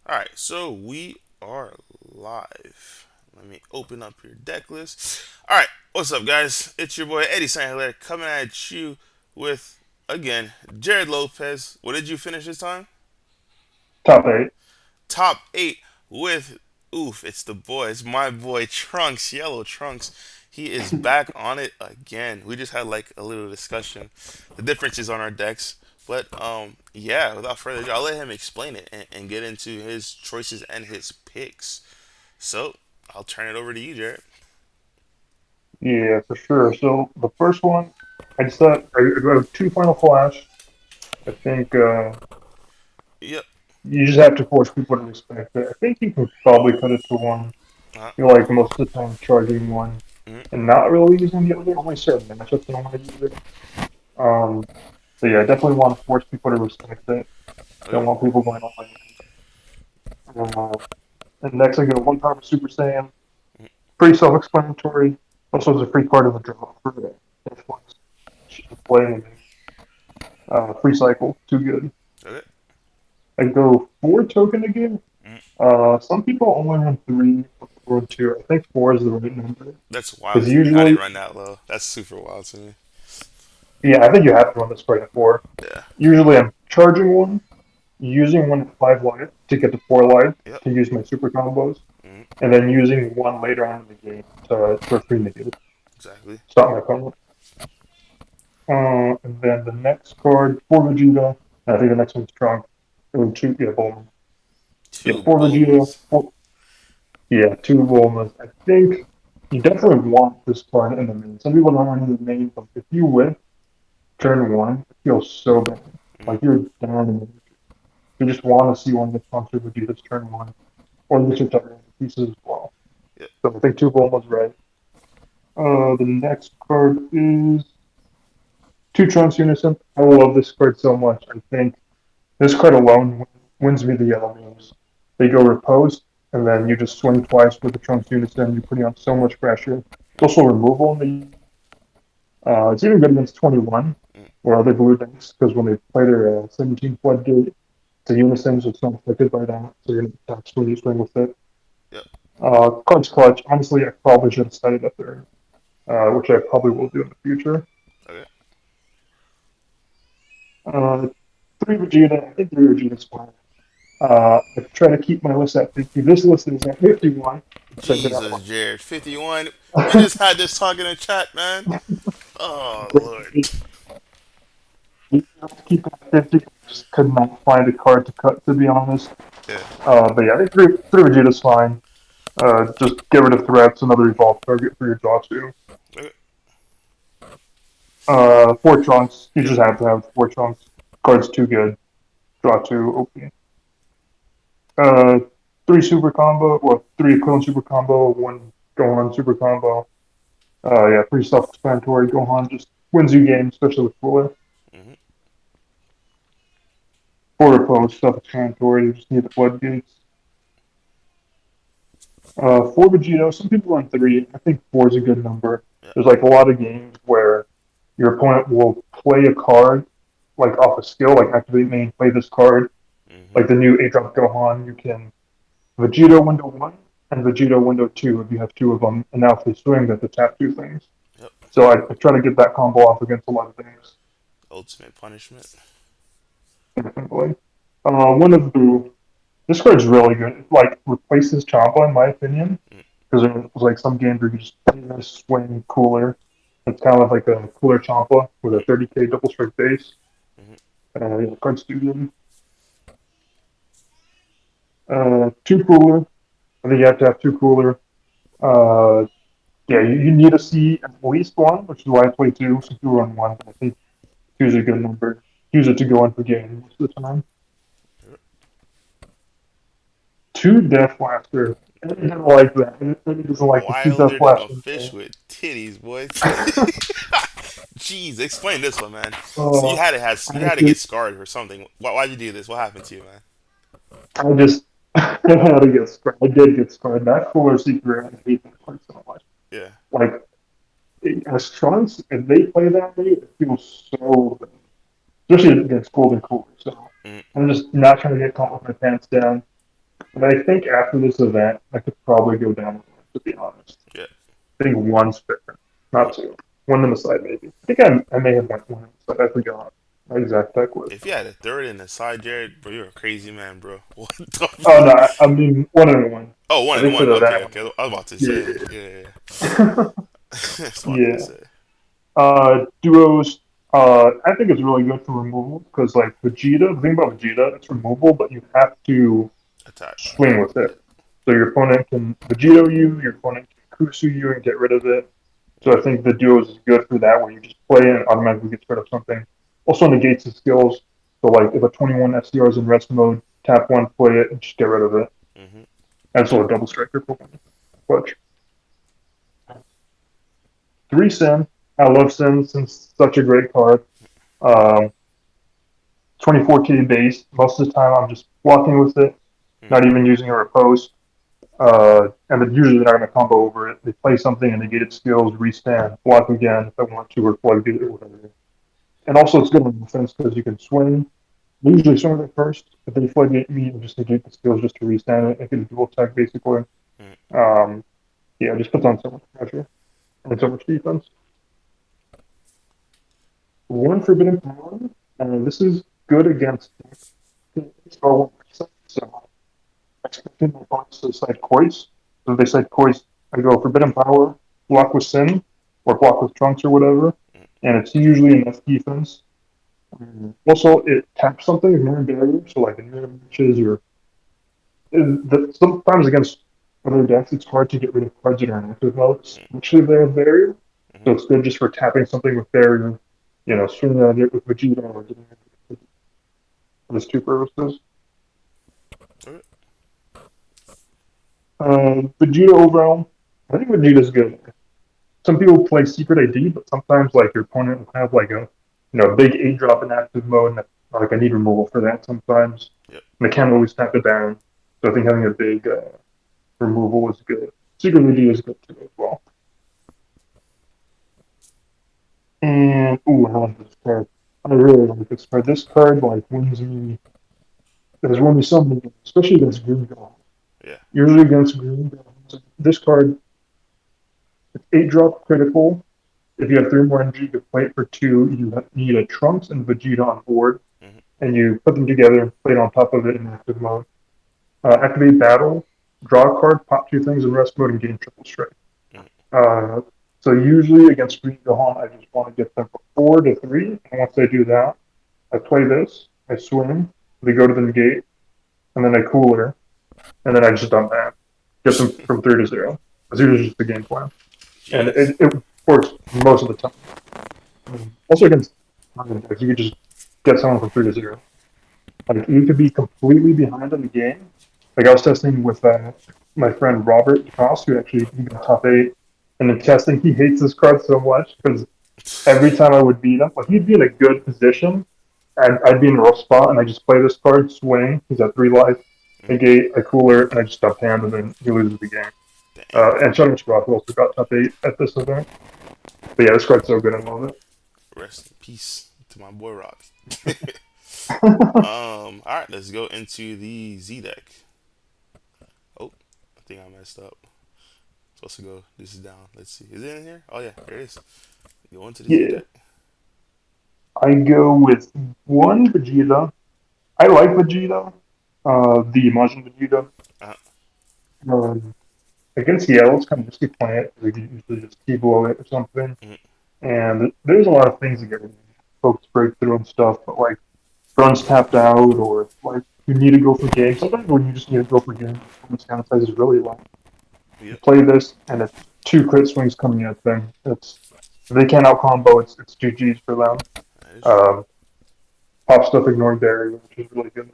Alright, so we are live. Let me open up your deck list. Alright, what's up, guys? It's your boy Eddie Saint coming at you with, again, Jared Lopez. What did you finish this time? Top eight. Top 8 with, oof, it's the boy. It's my boy Trunks, Yellow Trunks. He is back on it again. We just had like a little discussion. The differences on our decks. But yeah, without further ado, I'll let him explain it and get into his choices and his picks. So I'll turn it over to you, Jared. Yeah, for sure. So the first one, I just thought I have two Final Flash. I think Yep. you just have to force people to respect it. I think you can probably cut it to one. Uh, You're like most of the time charging one mm, and not really using the other. Only certain matchups I want to use it. Um, so yeah, I definitely want to force people to respect it. okay. Don't want people going all in. And next I go one power Super Saiyan. Mm, Pretty self-explanatory. Also, it's a free card in the draw for the F1s. Play free cycle, too good. okay. I go four token again. Mm, Some people only run three or two. I think four is the right number that's wild because to me. I usually, didn't run that low. That's super wild to me. yeah, I think you have to run this card at four. Yeah. Usually, I'm charging one, using one at five life to get to four life Yep. to use my super combos, Mm, and then using one later on in the game to for free negative. exactly. Stop my combo. And then the next card, four Vegeta. I think the next one's Trunk. Or two, yeah, Bulma. Yeah, Two four Vegeta. Bulmas. Yeah, two Bulmas. I think you definitely want this card in the main. Some people don't run in the main, but if you win turn one, it feels so bad. Mm, Like you're down in the you just want to see one of the sponsor Vegeta's turn one. Or the Chitauri pieces as well. yep. So I think two Bulmas right. The next card is two Trunks Unison. I love this card so much. I think this card alone wins me the yellow games. They go repose, and then you just swing twice with the Trunks Unison. You're putting on so much pressure. It's also removal in the. It's even good against 21 Mm, or other blue decks because when they play their 17 floodgate, it's a unison, so it's not affected by that. So you're going to attack when you swing with it. yep. Card's clutch. Honestly, I probably should have set it up there, which I probably will do in the future. Okay. Uh, three Vegeta. I think three Vegeta's fine. I try to keep my list at 50. This list is at 51. Check it Jesus, out. Jared. 51. We just had this talk in the chat, man. Oh, Lord. Keep it at 50. Just could not find a card to cut, to be honest. Yeah. But yeah, I think three Vegeta's fine. Just get rid of threats, another evolved target for your draw two. Okay. Four Trunks. You just have to have four Trunks. Card's too good. Draw two, OP. Uh, three super combo, or three equivalent super combo, one Gohan super combo. Yeah, pretty self-explanatory. Gohan just wins you games, especially with Cooler. Mm-hmm. Four opposed, self-explanatory. You just need the floodgates. Four Vegito. Some people run three. I think four is a good number. Yeah. There's like a lot of games where your opponent will play a card like off a skill, like activate main, play this card. Mm-hmm. Like the new 8-drop Gohan, you can Vegito window one and Vegito window two if you have two of them. And now if they swing, they have to tap two things. Yep. So I try to get that combo off against a lot of things. Ultimate punishment. Definitely. One of the this card's really good. It, like replaces Champa in my opinion Mm, because there was like some games where you just play this swing cooler. It's kind of like a cooler Champa with a mm, 30k double strike base. mm-hmm. Yeah, the card's too good. Two cooler. I think you have to have two cooler. Uh, yeah, you need to see at least one, which is why I play two. Some people run one, but I think two is a good number. Use it to go in for game most of the time. Yep. Two Death Blaster. I didn't like that. I doesn't like the two Death Wilder than a Blaster fish thing. with titties, boy. Jeez, explain this one, man. So uh, you I had to get just, scarred or something. Why'd you do this? What happened to you, man? I just, I had to get scarred. I did get scarred. That Cooler Secret, I hate that card so much. Yeah. Like, as Trunks, if they play that way, it feels so bad. Especially against Golden Cooler. So Mm, I'm just not trying to get caught with my pants down. But I think after this event, I could probably go down with one, to be honest. Yeah. I think one's fair, Mm. not two. One on the side, maybe. I think I may have went one on the side. I forgot my exact deck was. If you had a third in the side, Jared, bro, you're a crazy man, bro. What the? Oh, no, I mean one on one. Oh, one I and think for one. the Okay, that okay. one. I was about to say, Yeah. yeah. I was about to Yeah. say Duos, I think it's really good for removal because, like, Vegeta, the thing about Vegeta, it's removal, but you have to attack. swing with Yeah. it. So your opponent can Vegito you, your opponent can Kusu you and get rid of it. So I think the duos is good for that, where you just play and automatically gets rid of something. Also negates the skills. So like if a 21 SDR is in rest mode, tap one, play it, and just get rid of it. Mm-hmm. And so a double striker for one. Clutch. Three Sin. I love Sin since such a great card. Um, 24k base. Most of the time I'm just walking with it, Mm-hmm. not even using a riposte. And then usually they're not going to combo over it. They play something and they get its skills, restand, block again if they want to, or floodgate or whatever. And also it's good on defense because you can swing. They usually swing with it first, but they floodgate me and just negate the skills just to restand it and get a dual attack basically. Mm-hmm. Um, yeah, it just puts on so much pressure and so much defense. One Forbidden Power. This is good against Star Wars. So expecting my opponents to cite Kois. So if they cite Kois, I go Forbidden Power, block with Sin, or block with Trunks or whatever, and it's usually enough defense. Also, it taps something, ignore barrier, so like in mirror matches or sometimes against other decks, it's hard to get rid of cards that are in active mode, especially if they have barrier. Mm-hmm. So it's good just for tapping something with barrier, swinging at it with Vegeta or getting it for those two purposes. Okay. Vegeta overall, I think Vegeta's good. Some people play Secret ID, but sometimes like your opponent will have like a big 8 drop in active mode, and like I need removal for that sometimes. Yep. And I can't always tap it down, so I think having a big removal is good. Secret ID is good too as well. And ooh, I like this card. I really like this card. This card like wins me. Has won me so many games, especially against Green Goblins. Yeah. Usually against Green Goblins, this card, 8 drop critical. If you have 3 more energy, you play it for 2. You need a Trunks and Vegeta on board, Mm-hmm. and you put them together and play it on top of it in active mode. Activate battle, draw a card, pop 2 things in rest mode, and gain triple strike. Mm-hmm. Uh, so usually against Green Gohan, I just want to get them from 4 to 3. And once I do that, I play this, I swing, they go to the negate, and then I cooler, and then I just dump that. Get them from 3 to 0. That's usually just the game plan. And Jeez. it works most of the time. Also against you could just get someone from 3 to 0. Like you could be completely behind in the game. Like I was testing with my friend Robert DeCoste, who actually he got top 8. And in testing, he hates this card so much because every time I would beat him, like he'd be in a good position, and I'd be in a rough spot, and I just play this card, swing. He's at 3 life, Mm-hmm. negate, I cooler, and I just dump hand, and then he loses the game. Damn. And Shadow Sprout also got top 8 at this event. But yeah, this card's so good. I love it. Rest in peace to my boy Rock. All right, let's go into the Z deck. Oh, I think I messed up. Supposed to go. This is down. Let's see. Is it in here? Oh yeah, there it is. Go into the Z Yeah, deck. I go with one Vegeta. I like Vegeta, the Majin Vegeta. Uh, Um, Against Yellow, it's kind of risky playing it. We usually just keep below it or something. mm, And there's a lot of things that get rid of focus breakthrough and stuff, but like runs tapped out or like you need to go for game. Sometimes when you just need to go for game, performance count size is really low. You yep. play this and it's 2 crit swings coming at them. It's if they can't out combo, it's GG's for them. That is true. Um, Pop stuff ignoring barrier, which is really good.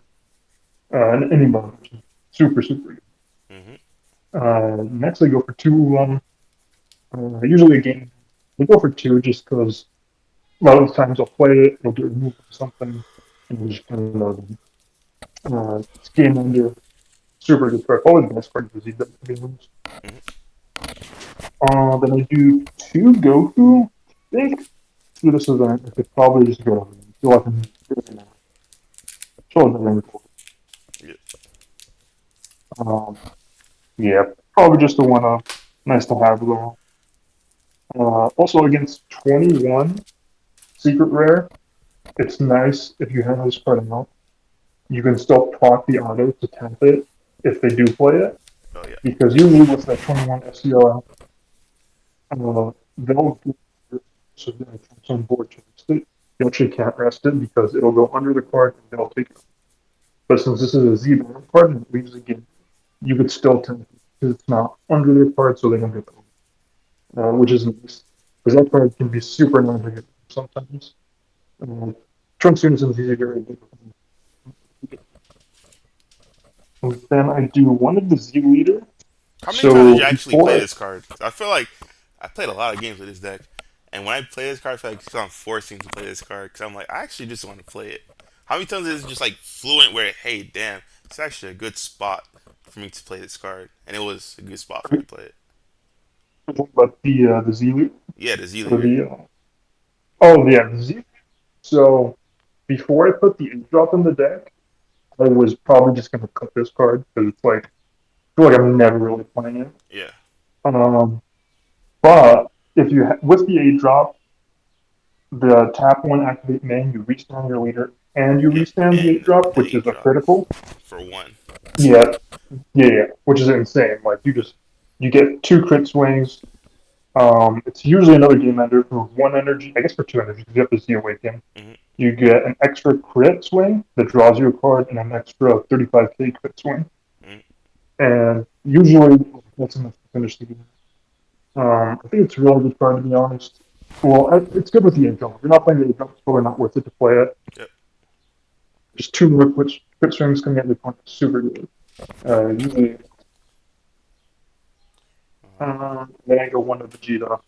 And any mode, which is super good. Mm-hmm. Next, I go for 2. Usually a game, I go for 2 just because a lot of the times I'll play it, it'll get removed from something, and you just kind of it's game under. Super good card. Probably the best card to Z, to be honest. Mm-hmm. Then I do 2 Goku. I think through this event, I could probably just go. I feel like I'm doing that. Sure, Um, yeah, probably just a one of nice to have though. Also against 21 secret rare, it's nice if you have this card out. You can still proc the auto to tap it if they do play it, Oh yeah. because usually with that 21 SCR, they'll so then it's on board to rest it. You actually can't rest it because it'll go under the card and they'll take it. But since this is a Z bound card and it leaves the game, you could still tap it because it's not under their card, so they don't get the which is nice. Because that card can be super non-negative sometimes. Uh, Trunk students is easy to get rid of. And then I do one of the Z leader. How many times did So you actually play before this card? I feel like I played a lot of games with this deck, and when I play this card, I feel like I'm forcing to play this card because I'm like, I actually just want to play it. How many times is it just like fluent where, hey, damn, it's actually a good spot for me to play this card, and it was a good spot for me to play it. I talk about the Z leader Yeah, the Z or leader. the oh yeah the Z. So before I put the eight drop in the deck, I was probably just gonna cut this card because it's like I feel like I'm never really playing it. Yeah, Um, but if you with the eight drop, the tap one activate main, you restand your leader and you yeah, restand the and eight drop, the which eight is a drop critical. for one. Yeah, yeah, which is insane. Like you get two crit swings. It's usually another game ender for one energy. I guess for two energy because you have to see awaken. Hmm. You get an extra crit swing that draws you a card and an extra 35k crit swing. Hmm. And usually that's enough to finish the game. I think it's a really good card to be honest. Well, it's good with the eight jump. If you're not playing the eight jump, it's probably not worth it to play it. Yep. Just two more crit swings coming at the point. Super good. Usually, then I go one to Vegeta.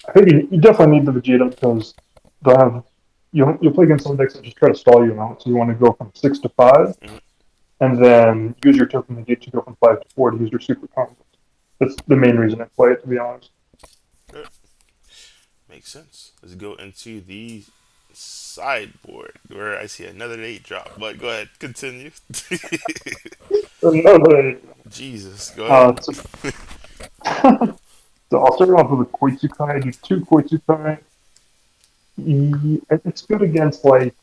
I think you definitely need the Vegeta because they'll have you'll play against some decks that just try to stall you out. So you want to go from 6 to 5, Hmm. and then use your token to get you go from 5 to 4 to use your super combos. That's the main reason I play it, to be honest. Yep. Makes sense. Let's go into the sideboard where I see another eight drop. But go ahead, continue. Another, Jesus, go ahead. uh, so, so I'll start off with a Koitsukai. I do two Koitsukai. It's good against like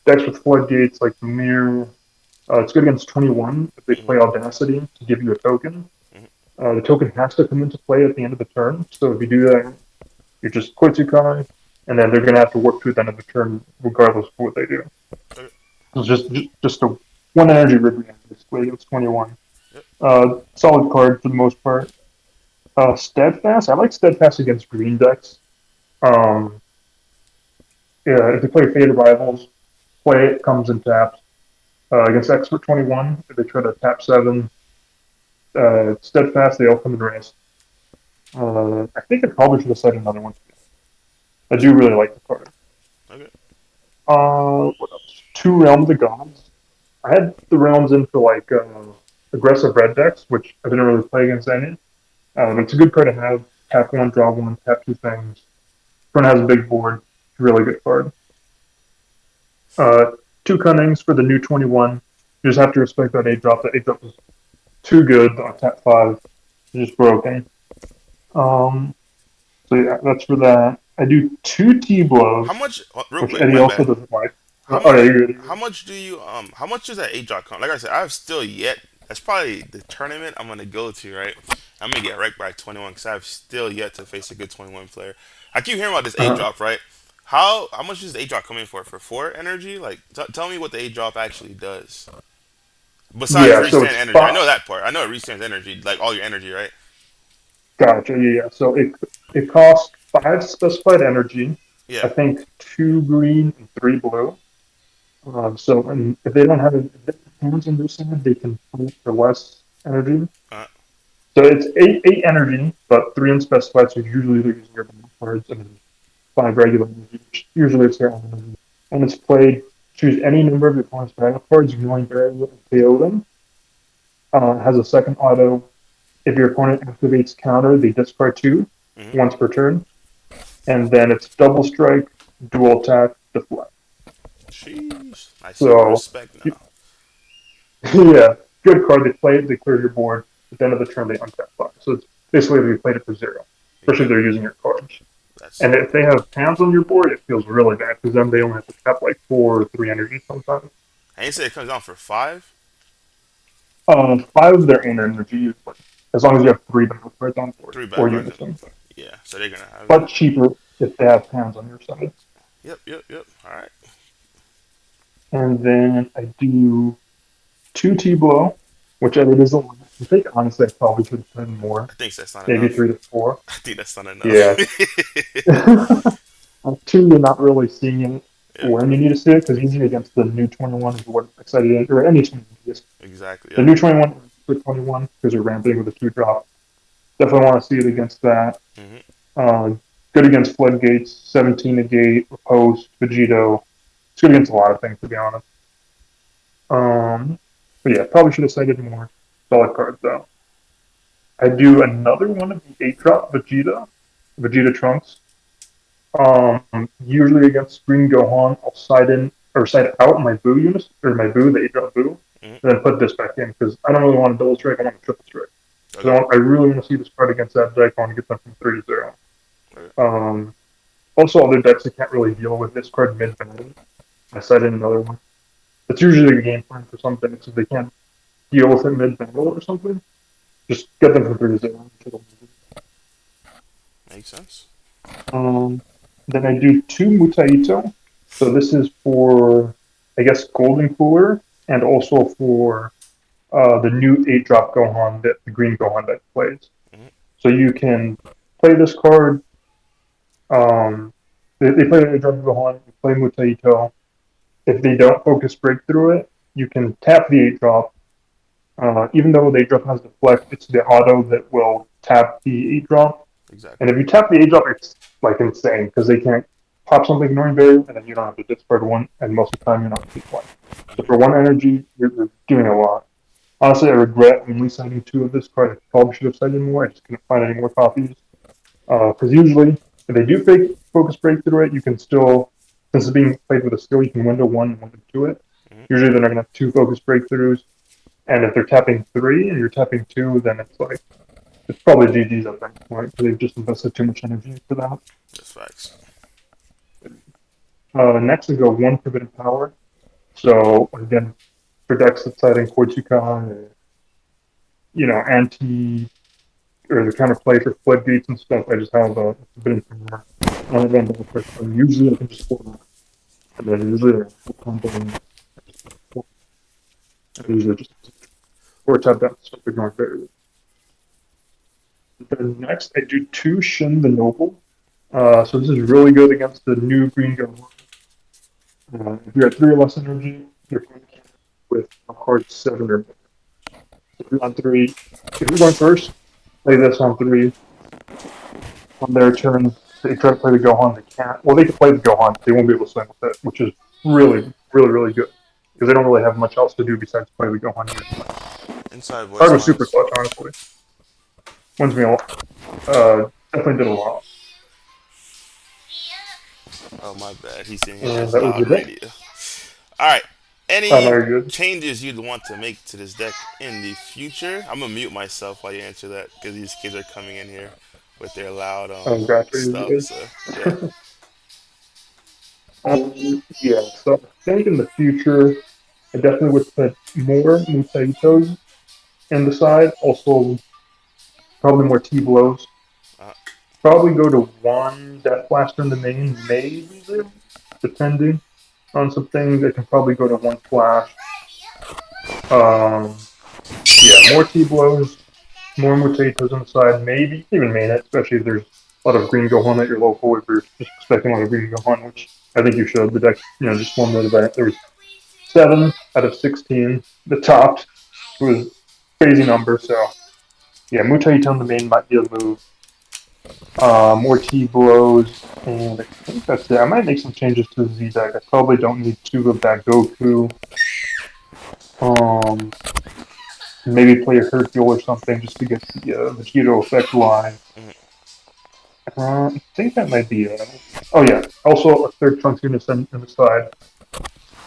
decks with floodgates, like the Mirror. It's good against 21 if they Hmm. play Audacity to give you a token. Hmm. The token has to come into play at the end of the turn. So if you do that, you're just Koitsukai, and then they're going to have to work to it at the end of the turn, regardless of what they do. Okay. It's just a one energy rig react, basically, against 21. Yep. Solid card for the most part. Steadfast. I like Steadfast against green decks. Um, yeah, if they play Faded Rivals, play it, comes in tapped. Against Expert 21, if they try to tap 7, Steadfast, they all come in rest. I think I probably should have said another one. I do really like the card. Okay. What else? Two Realm of the Gods. I had the realms in for like aggressive red decks, which I didn't really play against any. But it's a good card to have. Tap one, draw one, tap two things. Front has a big board. Really good card. Uh, Two Cunnings for the new 21. You just have to respect that 8 drop. That 8 drop is too good on tap 5. It's just broken. Um, so yeah, that's for that. I do two T How blows, much? Real which quick, Eddie my also bad. doesn't like. How Oh yeah, much? you're How good. much do you How much does that eight drop come? Like I said, I've still yet. That's probably the tournament I'm gonna go to. Right. I'm gonna get wrecked by 21 because I've still yet to face a good 21 player. I keep hearing about this eight Uh, drop. Right. How much does the eight drop come in for? For four energy? Like tell me what the eight drop actually does. Besides yeah, so restand it's energy, I five. know that part. I know it restands energy, like all your energy, right? Gotcha. Yeah, yeah. So it costs 5 specified energy. I Yeah. think 2 green and 3 blue. So and if they don't have it, if they have hands on their side, they can play for less energy. Uh, So it's eight energy, but 3 unspecified. So usually they're using your battle cards and then 5 regular energy. Which usually it's their own energy. And it's played. Choose any number of your opponent's battle cards, ignoring barrier and KO them. Has a second auto. If your opponent activates counter, they discard two mm-hmm. once per turn. And then it's double strike, dual attack, deflect. Sheesh. I see the So respect now. yeah. good card. They play it, they clear your board. At the end of the turn, they untap 5. So it's basically they played it for 0, especially if they're Exactly. using your cards. That's And if they have hands on your board, it feels really bad because then they only have to tap like 4 or 3 energy sometimes. and you said it comes down for 5, 5 of their own energy usually, as long as you have 3 battle cards on board 3 battle or cards. unison. Yeah, so they're gonna have it. But cheaper if they have hands on your side. Yep, yep, yep. All right. And then I do 2 T-Blow, which I think is a lot. I think honestly I probably should have done more, I think that's not maybe enough. 3 to 4. I think that's not enough. Yeah. 2, you're not really seeing it Yeah, when you need to see it because usually against the new 21 is what excited or any 21. exactly. The Yep. new 21 for 21 because you're ramping with a 2 drop. Definitely want to see it against that. Hmm. Uh, good against Floodgates, 17 a gate, Post, Vegito. It's good against a lot of things to be honest. But yeah, probably should have cited more. Solid cards though. I do another one of the 8 drop Vegeta Trunks. Usually against Green Gohan, I'll side in or side out my Boo units or my Boo, the 8 drop Boo, Hmm. and then put this back in because I don't really want a double strike. I want a triple strike. Okay. I really want to see this card against that deck. I want to get them from 3 to 0. Okay. Um, Also, other decks that can't really deal with this card mid battle. I side in another one. That's usually the game plan for some decks. If they can't deal with it mid battle or something, just get them from 3 to 0. Makes sense. Um, then I do 2 Mutaito. So this is for, I guess, Golden Cooler and also for the new 8 drop Gohan that the Green Gohan deck plays. Hmm. So you can play this card. They play 8 drop Gohan, you play Mutaito. If they don't focus breakthrough it, you can tap the 8 drop. Even though the 8 drop has deflect, it's the auto that will tap the 8 drop. And Exactly. if you tap the 8 drop, it's like insane because they can't pop something ignoring barrier, and then you don't have to discard one, and most of the time you're not taking one. So Hmm. for 1 energy, you're doing a lot. Honestly, I regret only citing 2 of this card. I probably should have cited more. I just couldn't find any more copies. Because usually, if they do fake focus breakthrough it, you can still, since it's being played with a skill, you can window 1 and window 2 it. Hmm. Usually, they're not going to have 2 focus breakthroughs. And if they're tapping 3 and you're tapping 2, then it's like, it's probably GG's at that point because they've just invested too much energy into that. That's facts. Next, we go 1 Forbidden Power. So, again, for decks that's citing Koichikan, anti or the counterplay for floodgates and stuff, I just have a Forbidden Power on event of the first one. Usually, I can just pull that. And then usually, they're combo and Okay. usually just or tap that stuff ignore barriers. Then next, I do 2 Shin the Noble. So this is really good against the new Green Goblin. If you're at 3 or less energy, you're going with a hard 7 or more. If you're on 3, if you're going first, play this on 3. On their turn, they try to play the Gohan, they can't. Well, they can play the Gohan, they won't be able to swing with it, which is really, really, really good. Because they don't really have much else to do besides play the Gohan unit. Inside Card voice was super lines. clutch, honestly. Wins me a lot. Definitely did a lot. Oh my bad. He's in here And his that was the loud day. radio. All right. No, Any you're good. changes you'd want to make to this deck in the future? I'm gonna mute myself while you answer that because these kids are coming in here with their loud Gotcha, you're stuff. good. So yeah. Yeah, so I think in the future, I definitely would put more Mutaitos in the side. Also, probably more T-blows. Uh, Probably go to 1 Death Blaster in the main, maybe 0, depending on some things. I can probably go to 1 Flash. Um, yeah, more T-blows, more Mutaitos on the side, maybe even main it, especially if there's a lot of Green Gohan at your local, if you're just expecting a lot of Green Gohan, which I think you should. The deck, just won that event. There was 7 out of 16 that topped. It was a crazy number. So yeah, Mutaito on the main might be a move. More T blows, and I think that's it. I might make some changes to the Z deck. I probably don't need 2 of that Goku. Um, Maybe play a Hercule or something just to get the Vegito effect live. mm, I think that might be it. Oh yeah, also a third Trunks unit in the side.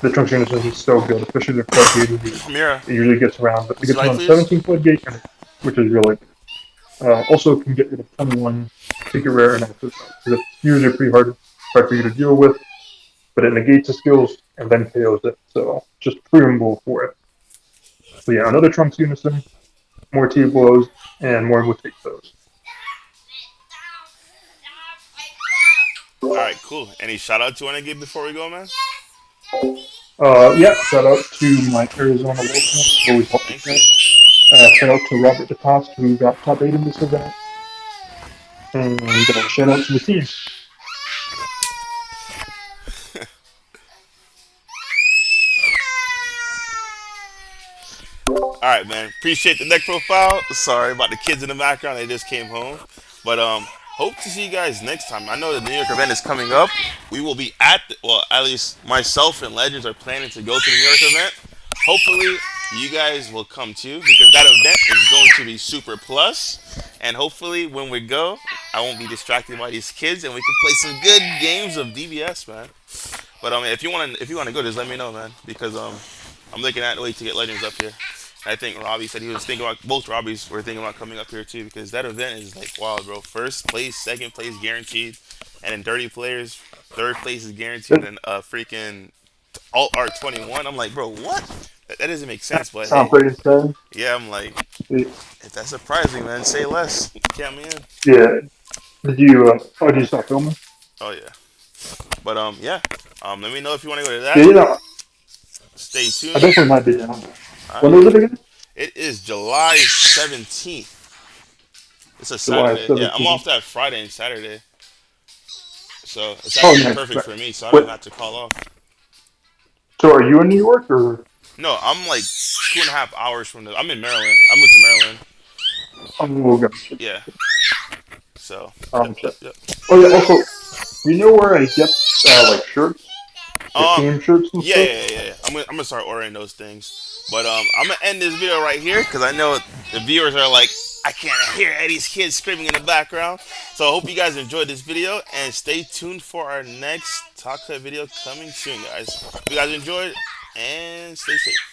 The Trunks Unison is so good, especially the floodgate. Mira, It usually gets around, but it would you gets like, around please? 17 floodgate, which is really good. Also, can get rid of 21 secret rare and access because it's usually pretty hard for you to deal with. But it negates the skills and then KOs it. So just preamble for it. So yeah, another Trunks Unison, more T blows, and more mutate those. All right, cool. Any shout outs you want to give before we go, man? Yeah, shout out to my Arizona local who always helped me Thank out. you. Shout out to Robert DeCoste who got top 8 in this event. And shout out to the team. All right, man. Appreciate the neck profile. Sorry about the kids in the background. They just came home. But hope to see you guys next time. I know the New York event is coming up. We will be well, at least myself and Legends are planning to go to the New York event. Hopefully, you guys will come too because that event is going to be super plus. And hopefully, when we go, I won't be distracted by these kids and we can play some good games of DBS, man. But if you wanna go, just let me know, man, because I'm looking at the way to get Legends up here. I think Robbie said he was thinking about both Robbies were thinking about coming up here too because that event is like wild, bro. First place, second place guaranteed, and then 30 players, third place is guaranteed, That and freaking Alt Art 21. I'm like, bro, what? That doesn't make sense, but sounds hey, pretty insane. yeah, I'm like, Yeah. if that's surprising, man, say less. Count me in. Yeah. Did you stop filming? Oh yeah, but yeah, let me know if you want to go to Yeah, that. you know, Stay I tuned. definitely might be down. All When right, was it again? it is July 17th. It's a July Saturday. Yeah, I'm 17th. off that Friday and Saturday. So it's Oh, actually nice. perfect for me, so I don't Wait, have to call off. so are you in New York or? No, I'm like 2.5 hours from the. I'm in Maryland. I moved to Maryland. Oh, gotcha. Yeah. So. Yep. Yep. Shit. Yep. Oh yeah. Also, you know where I get like shirts, like Um. team shirts and Yeah. stuff? Yeah. Yeah. Yeah. I'm gonna start ordering those things. But I'm gonna end this video right here because I know the viewers are like, I can't hear Eddie's kids screaming in the background. So I hope you guys enjoyed this video and stay tuned for our next Talk Cut video coming soon, guys. Hope you guys enjoyed and stay safe.